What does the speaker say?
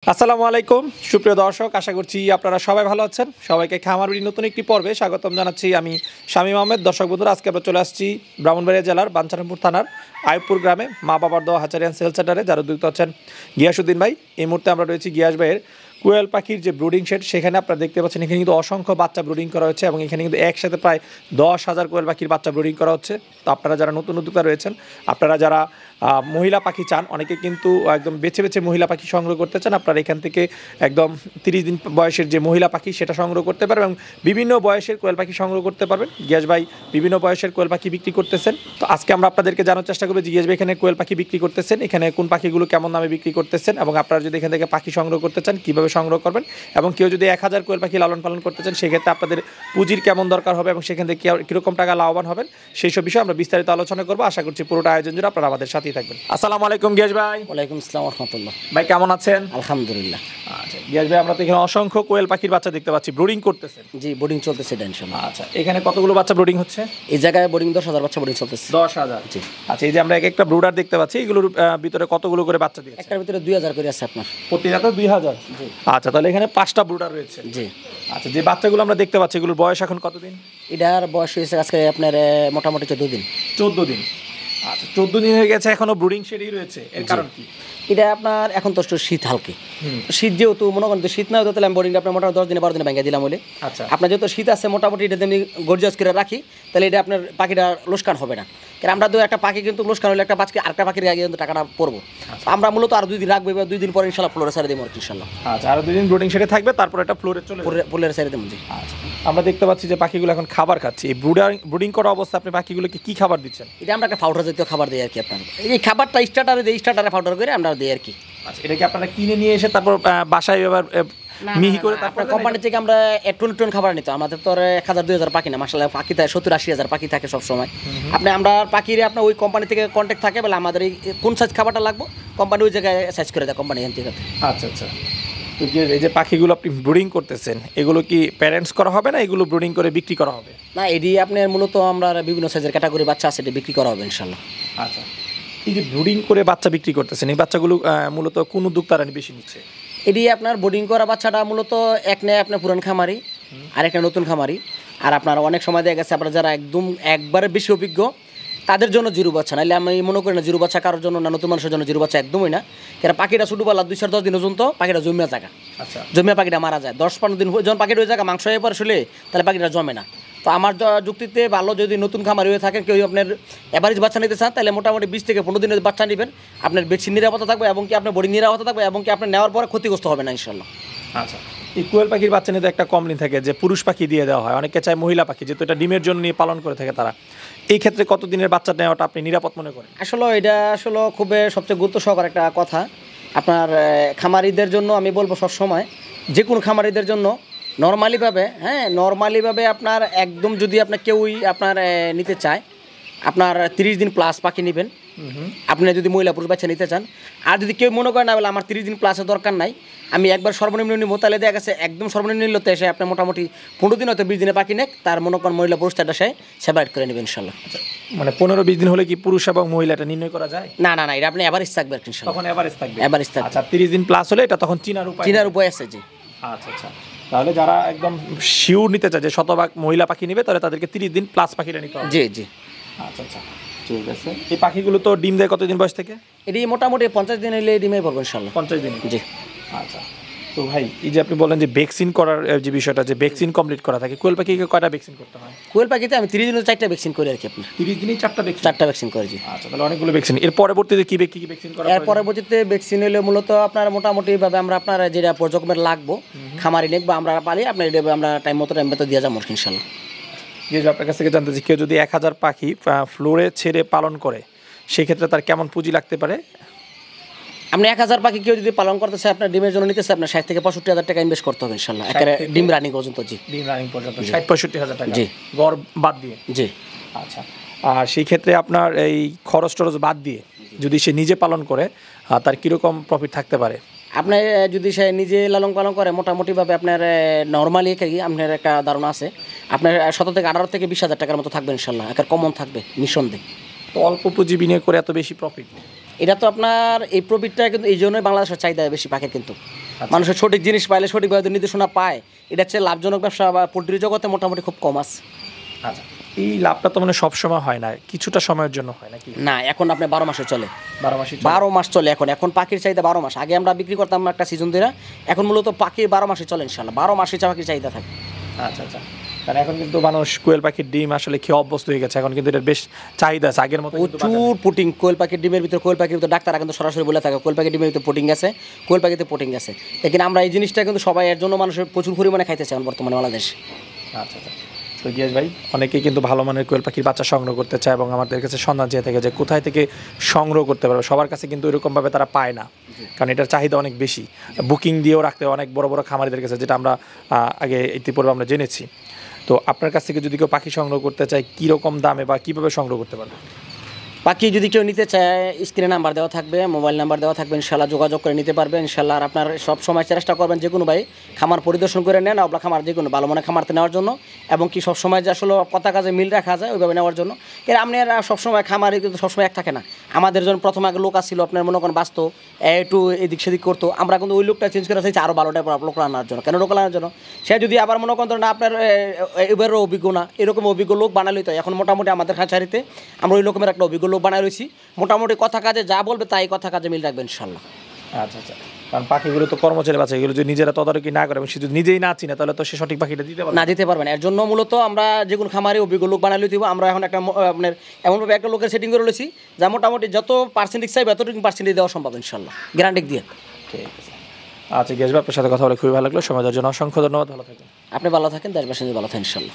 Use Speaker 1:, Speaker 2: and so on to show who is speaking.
Speaker 1: আসসালামু আলাইকুম সুপ্রিয় দর্শক, আশা করছি আপনারা সবাই ভালো আছেন। সবাইকে খামার বাড়ির নতুন একটি পর্বে স্বাগতম জানাচ্ছি। আমি শামীম আহমেদ। দর্শক বন্ধুরা, আজকে আমরা চলে আসছি ব্রাহ্মণবাড়িয়া জেলার বাঞ্ছারামপুর থানার আইয়ুবপুর গ্রামে মা বাবার দোয়া হাচারি অ্যান্ড সেল সেন্টারে, যারা উদ্যুক্ত আছেন গিয়াসউদ্দিন ভাই। এই মুহূর্তে আমরা রয়েছি গিয়াস ভাইয়ের কোয়েল পাখির যে ব্রুডিং শেড, সেখানে আপনারা দেখতে পাচ্ছেন এখানে কিন্তু অসংখ্য বাচ্চা ব্রুডিং করা হচ্ছে এবং এখানে কিন্তু একসাথে প্রায় 10,000 কোয়েল পাখির বাচ্চা ব্রুডিং করা হচ্ছে। তো আপনারা যারা নতুন উদ্যোক্তা রয়েছেন, আপনারা যারা মহিলা পাখি চান, অনেকে কিন্তু একদম বেছে বেছে মহিলা পাখি সংগ্রহ করতে চান, আপনারা এখান থেকে একদম 30 দিন বয়সের যে মহিলা পাখি সেটা সংগ্রহ করতে পারবেন এবং বিভিন্ন বয়সের কোয়েল পাখি সংগ্রহ করতে পারবেন। গিয়াস ভাই বিভিন্ন বয়সের কোয়েল পাখি বিক্রি করতেছেন। তো আজকে আমরা আপনাদেরকে জানার চেষ্টা করবো যে গিয়াস ভাই এখানে কোয়েল পাখি বিক্রি করতেছেন, এখানে কোন পাখিগুলো কেমন দামে বিক্রি করতেছেন, এবং আপনারা যদি এখান থেকে পাখি সংগ্রহ করতে চান কীভাবে সংগ্রহ করবেন, এবং কেউ যদি 1000 কোয়েল পাখি লালন পালন করতে চান সেক্ষেত্রে আপনাদের পুঁজির কেমন দরকার হবে এবং সেখান থেকে কীরকম টাকা লাভবান হবেন, সেই সব বিষয়ে আমরা বিস্তারিত আলোচনা করবো। আশা করছি পুরোটা আয়োজন জুড়ে আপনারা আমাদের সাথেই থাকবেন। আসসালামু আলাইকুম গিয়াস ভাই।
Speaker 2: ওয়ালাইকুম আসসালাম ওয়া রাহমাতুল্লাহ।
Speaker 1: ভাই কেমন আছেন?
Speaker 2: আলহামদুলিল্লাহ।
Speaker 1: আচ্ছা গিয়াস ভাই, আমরা তো এখানে অসংখ্য কোয়েল পাখির বাচ্চা দেখতে পাচ্ছি, ব্রুডিং করতেছেন।
Speaker 2: জি, বোর্ডিং চলতেছে ইনশাআল্লাহ।
Speaker 1: আচ্ছা, এখানে কতগুলো বাচ্চা ব্রুডিং হচ্ছে?
Speaker 2: এই জায়গায় বোর্ডিং 10,000 বাচ্চা বোর্ডিং চলতেছে।
Speaker 1: 10,000।
Speaker 2: জি।
Speaker 1: আচ্ছা, এই যে আমরা একটা ব্রুডার দেখতে পাচ্ছি, এগুলোর ভিতরে কতগুলো করে বাচ্চা দিয়েছে?
Speaker 2: একটার ভিতরে 2000 করে আছে আপনার।
Speaker 1: প্রতিটাতে 2000?
Speaker 2: জি।
Speaker 1: আচ্ছা, তাহলে এখানে 5টা ব্রুডার রয়েছে।
Speaker 2: জি।
Speaker 1: আচ্ছা, যে বাচ্চাগুলো আমরা দেখতে পাচ্ছি এগুলোর বয়স এখন কতদিন?
Speaker 2: এটার বয়স হয়েছে আজকে আপনার মোটামুটি 14 দিন।
Speaker 1: 14 দিন। আচ্ছা, 14 দিন হয়ে গেছে, এখনো ব্রুডিং শেডেই রয়েছে। এর কারণ কি?
Speaker 2: এটা আপনার এখন তো শীত হালকা, শীত যেহেতু মনে করেন শীত না হতো তাহলে আমি বোর্ডিংটা আপনার মোটামুটি 10 দিনে 12 দিনে ভেঙে দিলাম বলে।
Speaker 1: আচ্ছা,
Speaker 2: আপনার যেহেতু শীত আছে মোটামুটি এটা আমি গর্জাস করে রাখি, তাহলে এটা আপনার পাখিটা লোকসান হবে না। কারণ আমরা তো একটা পাখি কিন্তু লোকসান হলে একটা বাচ্চা আরেকটা পাখির আগে কিন্তু টাকাটা পড়বো। আমরা মূলত আর 2 দিন রাখবো, এবার 2 দিন পরে ইনশাল্লাহ ফ্লোরে ছেড়ে দেবো ইনশাল্লাহ।
Speaker 1: আচ্ছা, আর 2 দিন ব্রুডিং শেডে থাকবে, তারপর এটা ফ্লোরে চলে যাবে।
Speaker 2: ফ্লোরে ছেড়ে দেবো। জি।
Speaker 1: আচ্ছা, আমরা দেখতে পাচ্ছি যে পাখিগুলো এখন খাবার খাচ্ছে। এই ব্রুডিং করা অবস্থা আপনি পাখিগুলোকে কি খাবার দিচ্ছেন?
Speaker 2: এটা আমরা একটা পাউডার জাতীয় খাবার দিই আর কি। আপনার এই খাবারটা স্টার্টারে পাউডার করে আমরা দিই আর কি।
Speaker 1: আচ্ছা, এটা কি আপনারা কিনে নিয়ে এসে তারপর বাসায় এবার মিহি করে তারপর
Speaker 2: কোম্পানি থেকে আমরা টন খাবার নিতে? আমাদের তো 1000-2000 পাখি না, মাশাআল্লাহ পাখি থাকে 70-80 পাখি থাকে সব সময়। আমরা পাখিরে আপনার ওই কোম্পানি থেকে কন্ট্যাক্ট থাকে বলে আমাদের এই কোন সাইজ খাবারটা লাগবে কোম্পানি ওই জায়গায় সাইজ করে দেয় কোম্পানি এখান থেকে।
Speaker 1: আচ্ছা আচ্ছা, তো এই যে পাখিগুলো আপনি ব্রুডিং করতেছেন, এগুলো কি প্যারেন্টস করা হবে না এগুলো ব্রুডিং করে বিক্রি করা হবে?
Speaker 2: না, এটি আপনার মূলত আমরা বিভিন্ন সাইজের ক্যাটাগরি বাচ্চা আছে, এটি বিক্রি করা হবে ইনশাল্লাহ।
Speaker 1: আচ্ছা, এই যে ব্রুডিং করে বাচ্চা বিক্রি করতেছেন, এই বাচ্চাগুলো মূলত কোন উদ্যোক্তারা বেশি নিচ্ছে?
Speaker 2: এটি আপনার বোর্ডিং করা বাচ্চাটা মূলত এক নেয় আপনার পুরান খামারি আর একটা নতুন খামারি। আর আপনার অনেক সময় দেখা গেছে আপনার যারা একদম একবারে বেশি অভিজ্ঞ তাদের জন্য জিরো বাচ্চা, নাহলে আমি মনে করি না জিরো বাচ্চা কারোর জন্য না, নতুন মানুষের জন্য জিরো বাচ্চা একদমই না। কেন পাখিটা ছোটোবেলা 2-10 দিন পর্যন্ত পাখিটা জমিয়া জায়গা। আচ্ছা, জমিয়া পাখিটা মারা যায়। 10-15 দিন যখন পাখিটা ওই জায়গা মাংস হয়ে পরে শুলে তাহলে পাখিটা জমে না। তো আমার যুক্তিতে ভালো, যদি নতুন খামারি হয়ে থাকেন, কেউ আপনার অ্যাভারেজ বাচ্চা নিতে চান, তাহলে মোটামুটি 20 থেকে 15 দিনের বাচ্চা নেবেন। আপনার ভ্যাকসিন নিরাপত্তা থাকবে এবং কি আপনার বোর্ডিং নিরাপত্তা থাকবে এবং কি আপনার নেওয়ার পরে ক্ষতিগ্রস্ত হবে না ইনশাল্লাহ।
Speaker 1: আচ্ছা, এই কোয়েল পাখির বাচ্চা নিতে একটা কমপ্লেন থাকে যে পুরুষ পাখি দিয়ে দেওয়া হয়, অনেকে চায় মহিলা পাখি, যেহেতু এটা ডিমের জন্য নিয়ে পালন করে থাকে তারা। এই ক্ষেত্রে কত দিনের বাচ্চা নেওয়াটা আপনি নিরাপদ মনে করেন?
Speaker 2: আসলে এটা খুবই সবচেয়ে গুরুত্ব সহকার একটা কথা। আপনার খামারিদের জন্য আমি বলবো সবসময়, যে কোনো খামারিদের জন্য নর্মালিভাবে আপনার একদম যদি আপনার কেউই আপনার নিতে চায়, আপনার 30 দিন প্লাস পাখি নেবেন। আপনি যদি মহিলা পুরুষ বাচ্চা নিতে চান, আর যদি কেউ মনে করেন না বলে আমার 30 দিন প্লাসের দরকার নাই, আমি একবার সর্বনিম্ন নিব, তাহলে দেখা গেছে একদম সর্বনিম্ন নিলে এসে আপনি মোটামুটি 15 দিন হয়তো 20 দিনে পাখি নেক, তার মনে করেন মহিলা পুরুষটা সে সেপারেট করে নেবেন ইনশাল্লাহ।
Speaker 1: মানে 15-20 দিন হলে কি পুরুষ এবং মহিলাটা নির্ণয় করা যায়?
Speaker 2: না, এটা আপনি এভারেজ থাকবে ইনশাল্লাহ।
Speaker 1: তখন এভারেজ থাকবে।
Speaker 2: আচ্ছা,
Speaker 1: 30 দিন প্লাস হলে এটা তখন চিনার
Speaker 2: উপায় আছে। জি।
Speaker 1: আচ্ছা আচ্ছা, তাহলে যারা একদম শিওর নিতে চায় যে শতভাগ মহিলা পাখি নেবে, তাহলে তাদেরকে 30 দিন প্লাস পাখিটা নিতে হবে।
Speaker 2: জি জি।
Speaker 1: আচ্ছা আচ্ছা, ঠিক আছে। এই পাখিগুলো তো ডিম দেয় কতদিন বয়স থেকে?
Speaker 2: এটি মোটামুটি 50 দিন হলে ডিমে পড়বে ইনশাল্লাহ।
Speaker 1: 50 দিন?
Speaker 2: জি।
Speaker 1: আচ্ছা, তো ভাই এই যে আপনি বলেন যে ভ্যাকসিন করার যে বিষয়টা, যে ভ্যাকসিন কমপ্লিট করা থাকে, কোয়েল পাখিকে কয়টা ভ্যাকসিন করতে হয়?
Speaker 2: কোয়েল পাখিতে আমি 30 দিনে 4টা ভ্যাকসিন করি আর কি। আপনার
Speaker 1: 30 দিনেই 4টা ভ্যাকসিন
Speaker 2: করেছি।
Speaker 1: আচ্ছা, তাহলে অনেকগুলো ভ্যাকসিন। এর পরবর্তীতে কি ভ্যাকসিন করা?
Speaker 2: এর পরবর্তীতে ভ্যাকসিন হলে মূলত আপনার মোটামুটি ভাবে আমরা আপনার যেটা পর্যক্রমের লাগবো খামারি নেক বা আমরা পালি আপনার আমরা টাইম মতো দিয়ে যাবো ইনশাল্লাহ।
Speaker 1: আপনার কাছ থেকে জানতে চাই, কেউ যদি 1000 পাখি ফ্লোরে ছেড়ে পালন করে, সেক্ষেত্রে তার কেমন পুঁজি লাগতে পারে?
Speaker 2: আপনি 1000 পাখি কেউ যদি পালন করতে চায়, আপনার ডিমের জন্য নিতে চায়, আপনার 60 থেকে 65,000 টাকা ইনভেস্ট করতে হবে ইনশাল্লাহ, একেবারে ডিম রানিং পর্যন্ত। জি,
Speaker 1: ডিম রানিং পর্যন্ত 60-65,000 টাকা?
Speaker 2: জি,
Speaker 1: গড় বাদ দিয়ে?
Speaker 2: জি।
Speaker 1: আচ্ছা, আর সেই ক্ষেত্রে আপনার এই খরচ টরচ বাদ দিয়ে যদি সে নিজে পালন করে, তার কীরকম প্রফিট থাকতে পারে?
Speaker 2: আপনার যদি সে নিজে লালন পালন করে, মোটামুটিভাবে আপনার নর্মালি আপনার একটা ধারণা আছে, আপনার 17 থেকে 18 থেকে 20,000 টাকার মতো থাকবে ইনশাল্লাহ, একটা কমন থাকবে নিঃসন্দেহে।
Speaker 1: তো অল্প পুঁজি বিনিয়োগ করে এত বেশি প্রফিট?
Speaker 2: এটা তো আপনার এই প্রফিটটা কিন্তু এই জন্যই বাংলাদেশের চাহিদা বেশি পাখির। কিন্তু মানুষের সঠিক জিনিস পাইলে সঠিকভাবে যদি নির্দেশনা পায়, এটা হচ্ছে লাভজনক ব্যবসা বা পোলট্রির জগতে মোটামুটি খুব কম আছে।
Speaker 1: আচ্ছা, এই লাভটা তো মানে সবসময় হয় না, কিছুটা সময়ের জন্য হয় নাকি?
Speaker 2: না, এখন আপনি 12 মাসে চলে,
Speaker 1: 12 মাসই
Speaker 2: 12 মাস চলে। এখন পাখির চাহিদা 12 মাস। আগে আমরা বিক্রি করতাম একটা সিজন ধরে, এখন মূলত পাখি 12 মাসে চলে ইনশাল্লাহ। 12 মাসে পাখির চাহিদা থাকে।
Speaker 1: আচ্ছা আচ্ছা, কারণ এখন কিন্তু মানুষ কোয়েল পাখির ডিম আসলে খেয়ে অভ্যস্ত হয়ে গেছে, এখন কিন্তু এটার বেশ চাহিদা আছে আগের মতো কিন্তু বাজারে।
Speaker 2: প্রচুর পুটিং কোয়েল পাখির ডিমের ভিতরে, কোয়েল পাখির ভিতরে ডাক্তাররা কিন্তু সরাসরি বলে থাকে কোয়েল পাখির ডিমের ভিতরে পুটিং আছে, কোয়েল পাখিতে পুটিং আছে। লেকিন আমরা এই জিনিসটা কিন্তু সবাই এর জন্য মানুষের প্রচুর পরিমাণে খাইতেছে এখন বর্তমানে বাংলাদেশ।
Speaker 1: আচ্ছা আচ্ছা, তো গিয়াস ভাই, অনেকেই কিন্তু ভালো মানের কোয়েল পাখির বাচ্চা সংগ্রহ করতে চায় এবং আমাদের কাছে সন্ধান চেয়ে থাকে যে কোথায় থেকে সংগ্রহ করতে পারবে। সবার কাছে কিন্তু এরকমভাবে তারা পায় না, কারণ এটার চাহিদা অনেক বেশি। বুকিং দিয়েও রাখতে হয় অনেক বড় বড় খামারিদের কাছে, যেটা আমরা আগে ইতিপূর্বে আমরা জেনেছি। তো আপনার কাছ থেকে যদি কেউ পাখি সংগ্রহ করতে চায়, কীরকম দামে বা কীভাবে সংগ্রহ করতে পারবে?
Speaker 2: বাকি যদি কেউ নিতে চায়, স্ক্রিনে নাম্বার দেওয়া থাকবে, মোবাইল নাম্বার দেওয়া থাকবে, ইনশাল্লাহ যোগাযোগ করে নিতে পারবে ইনশাল্লাহ। আর আপনার সব সময় চেষ্টা করবেন যে কোনো ভাই খামার পরিদর্শন করে নেন, আপনার খামার যে কোনো ভালো মনে খামারতে নেওয়ার জন্য, এবং কি সবসময় যে আসলে কথা কাজে মিল রাখা যায় ওইভাবে নেওয়ার জন্য। এর আপনারা সবসময় খামারে কিন্তু সবসময় এক থাকে না। আমাদের জন্য প্রথমে আগে লোক আসছিল, আপনার মনে করেন বাঁচতো, একটু এদিক সেদিক করতো, আমরা কিন্তু ওই লোকটা চেঞ্জ করে চাইছি আরও ভালো টাইপের লোক আনার জন্য। কেন লোক আনার জন্য? সে যদি আবার মনে করেন না আপনার এবারও অভিজ্ঞ না, এরকম অভিজ্ঞ লোক বানালেই তো। এখন মোটামুটি আমাদের খাঁচারিতে আমরা ওই রকমের একটা অভিজ্ঞ লোক বানাই রয়েছি, মোটামুটি কথা কাজে যা বলবে তাই কথা কাজে মিল রাখবেন ইনশাল্লাহ।
Speaker 1: আচ্ছা আচ্ছা, কারণ পাখিগুলো তো কর্মচারী বাচ্চা, এগুলো যদি নিজেরা তদারকি না করে এবং সে যদি নিজেই না চিনে, তাহলে তো সে সঠিক পাখিটা দিতে পারবে
Speaker 2: না, দিতে পারবেন। এর জন্য মূলত আমরা যে কোনো খামারে অভিজ্ঞ লোক বানালে দিব। আমরা এখন একটা আপনার এমনভাবে একটা লোকের সেটিং করে রয়েছি যা মোটামুটি যত পার্সেন্টেজ চাইবে এতটুকু পার্সেন্টেজ দেওয়া সম্ভব ইনশাল্লাহ, গ্যারান্টি দিয়ে।
Speaker 1: ঠিক আছে। আচ্ছা গিয়াস ভাই, আপনার সাথে কথা বলে খুবই ভালো লাগলো। সময় দেওয়ার জন্য অসংখ্য ধন্যবাদ। ভালো থাকবেন।
Speaker 2: আপনি ভালো থাকেন, দেশবাসী ভালো থাকেন ইনশাল্লাহ।